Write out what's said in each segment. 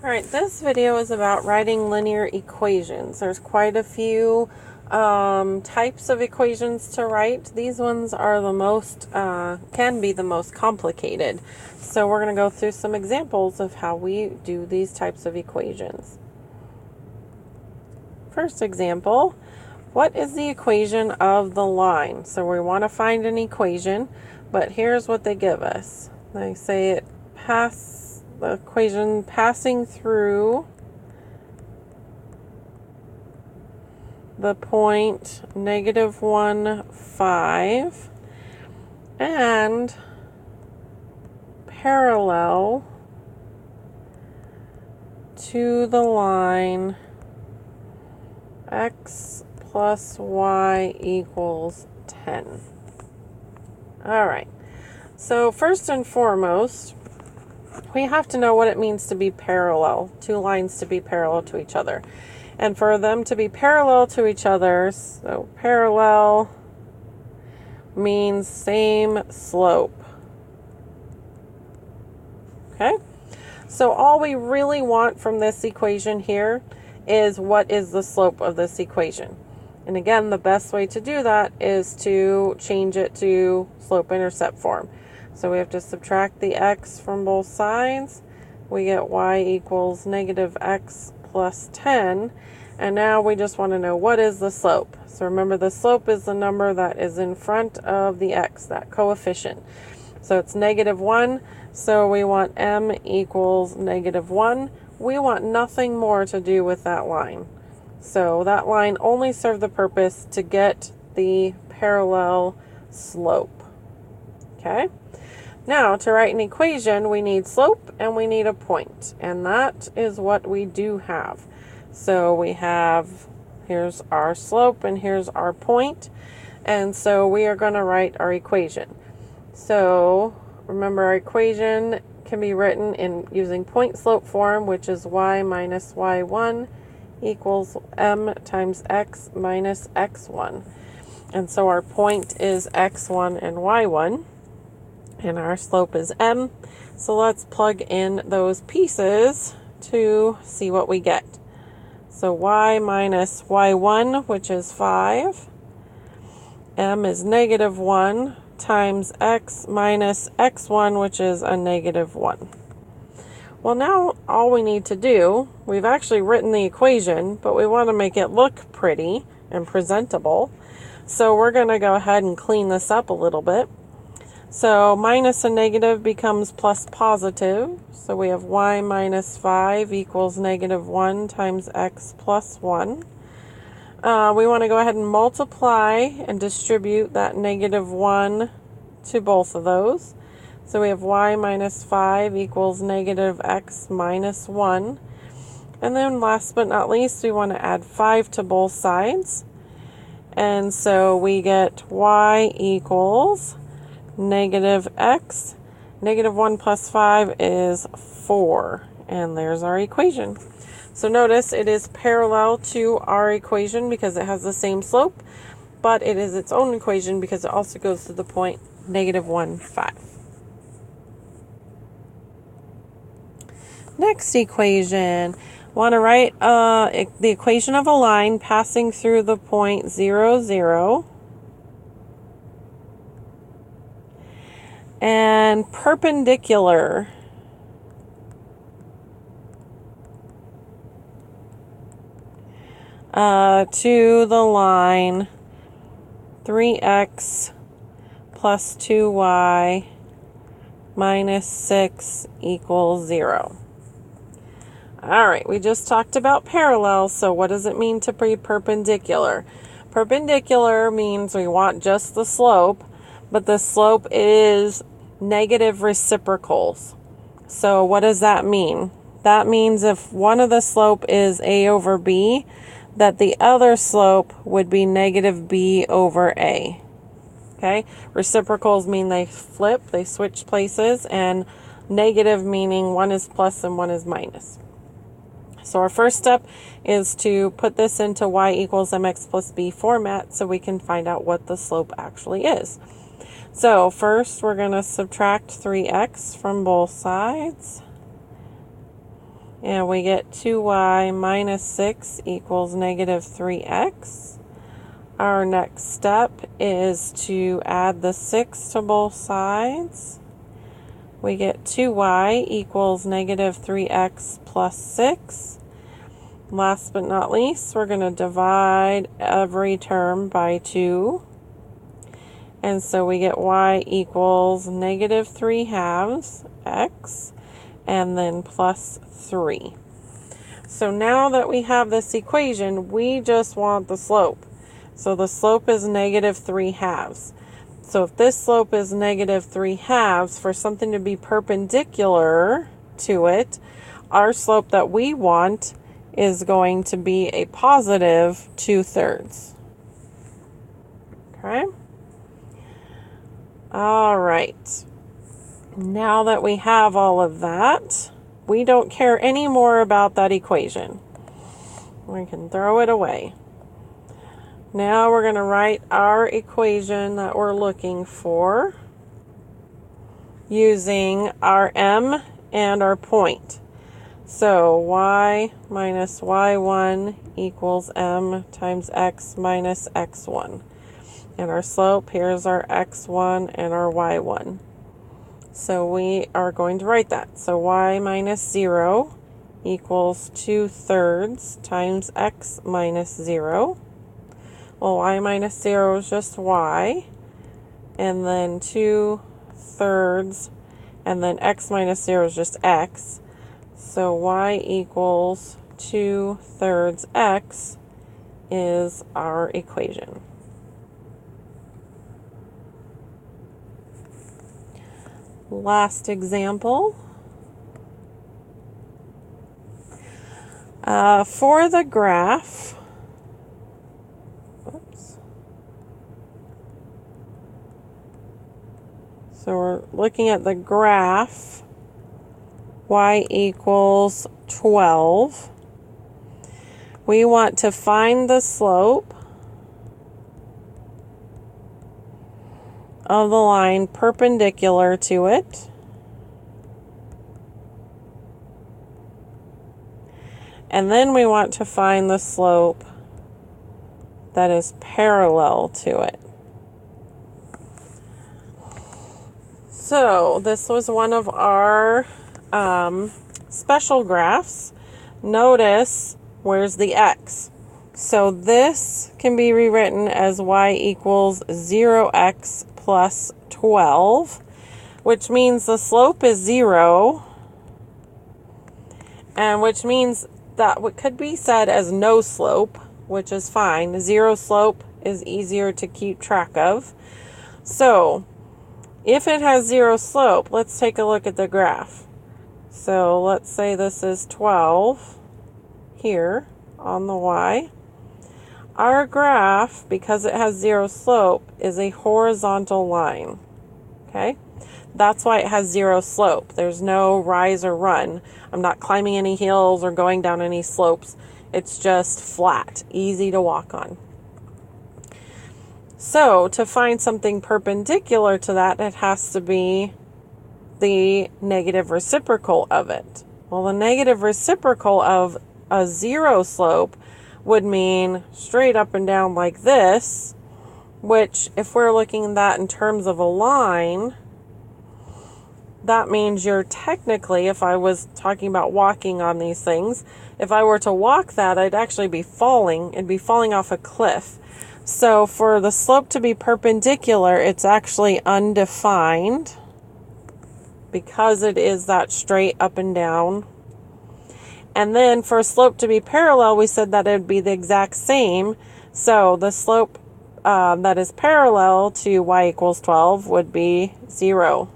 Alright, this video is about writing linear equations. There's quite a few types of equations to write. These ones are the most, can be the most complicated. So we're going to go through some examples of how we do these types of equations. First example, what is the equation of the line? So we want to find an equation, but here's what they give us. They say the equation passing through the point -1, 5 and parallel to the line x plus y equals 10. All right, so first and foremost, we have to know what it means to be parallel, two lines to be parallel to each other. And for them to be parallel to each other, so parallel means same slope. Okay? So all we really want from this equation here is what is the slope of this equation. And again, the best way to do that is to change it to slope-intercept form. So we have to subtract the x from both sides. We get y equals -x plus 10. And now we just want to know what is the slope. So remember, the slope is the number that is in front of the x, that coefficient. So it's -1. So we want m equals -1. We want nothing more to do with that line. So that line only served the purpose to get the parallel slope. Okay? Now, to write an equation, we need slope and we need a point. And that is what we do have. So we have, here's our slope and here's our point. And so we are going to write our equation. So remember, our equation can be written in using point-slope form, which is y minus y1 equals m times x minus x1. And so our point is x1 and y1. And our slope is m. So let's plug in those pieces to see what we get. So y minus y1, which is 5. M is -1 times x minus x1, which is a -1. Well, now all we need to do, we've actually written the equation, but we want to make it look pretty and presentable. So we're going to go ahead and clean this up a little bit. So minus a negative becomes plus positive. So we have y minus 5 equals -1 times x plus 1. We want to go ahead and multiply and distribute that -1 to both of those. So we have y minus 5 equals -x minus 1. And then last but not least, we want to add 5 to both sides. And so we get y equals -x. -1 plus 5 is 4. And there's our equation. So notice it is parallel to our equation because it has the same slope, but it is its own equation because it also goes to the point -1, 5. Next equation. Want to write the equation of a line passing through the point 0, 0. And perpendicular to the line 3x plus 2y minus 6 equals 0. All right, we just talked about parallel, so what does it mean to be perpendicular? Perpendicular means we want just the slope, but the slope is negative reciprocals. So what does that mean? That means if one of the slope is a over b, that the other slope would be -b over a. Okay? Reciprocals mean they flip, they switch places, and negative meaning one is plus and one is minus. So our first step is to put this into y equals mx plus b format so we can find out what the slope actually is. So first we're going to subtract 3x from both sides. And we get 2y minus 6 equals negative 3x. Our next step is to add the 6 to both sides. We get 2y equals negative 3x plus 6. Last but not least, we're going to divide every term by 2. And so we get y equals negative 3 halves x, and then plus 3. So now that we have this equation, we just want the slope. So the slope is negative 3 halves. So if this slope is negative 3 halves, for something to be perpendicular to it, our slope that we want is going to be a positive 2/3. Okay? All right. Now that we have all of that, we don't care any more about that equation. We can throw it away. Now we're going to write our equation that we're looking for using our m and our point. So y minus y1 equals m times x minus x1. And our slope, here's our x1 and our y1. So we are going to write that. So y minus 0 equals 2/3 times x minus 0. Well, y minus 0 is just y. And then 2/3, and then x minus 0 is just x. So y equals 2/3 x is our equation. Last example. For the graph, so we're looking at the graph, y equals 12. We want to find the slope of the line perpendicular to it. And then we want to find the slope that is parallel to it. So this was one of our special graphs. Notice where's the x. So this can be rewritten as y equals 0x plus 12, which means the slope is 0, and which means that what could be said as no slope, which is fine. 0 slope is easier to keep track of. So if it has 0 slope, let's take a look at the graph. So let's say this is 12 here on the y. Our graph, because it has 0 slope, is a horizontal line. Okay? That's why it has 0 slope. There's no rise or run. I'm not climbing any hills or going down any slopes. It's just flat, easy to walk on. So to find something perpendicular to that, it has to be the negative reciprocal of it. Well, the negative reciprocal of a 0 slope would mean straight up and down like this, which if we're looking at that in terms of a line, that means you're technically, if I was talking about walking on these things, if I were to walk that, I'd actually be falling. It'd be falling off a cliff. So for the slope to be perpendicular, it's actually undefined because it is that straight up and down. And then for a slope to be parallel, we said that it would be the exact same. So the slope that is parallel to y equals 12 would be 0.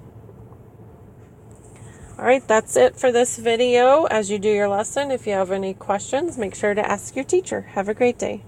All right, that's it for this video. As you do your lesson, if you have any questions, make sure to ask your teacher. Have a great day.